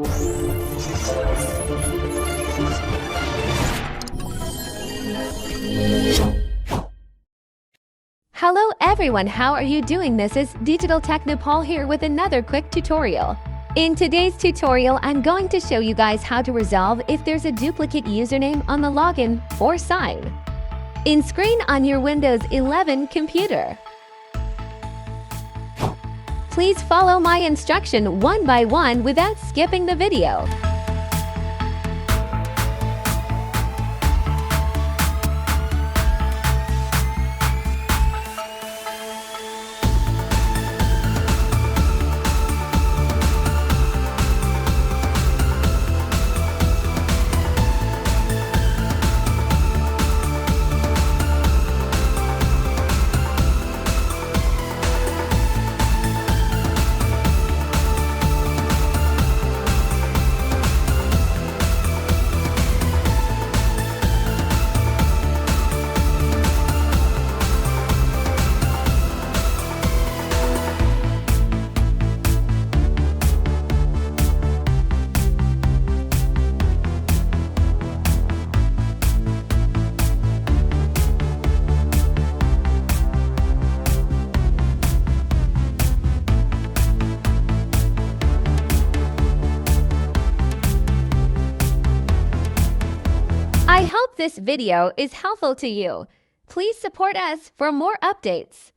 Hello everyone, how are you doing? This is Digital Technopal here with another quick tutorial. In today's tutorial, I'm going to show you guys how to resolve if there's a duplicate username on the login or sign in screen on your Windows 11 computer. Please follow my instruction one by one without skipping the video. I hope this video is helpful to you. Please support us for more updates.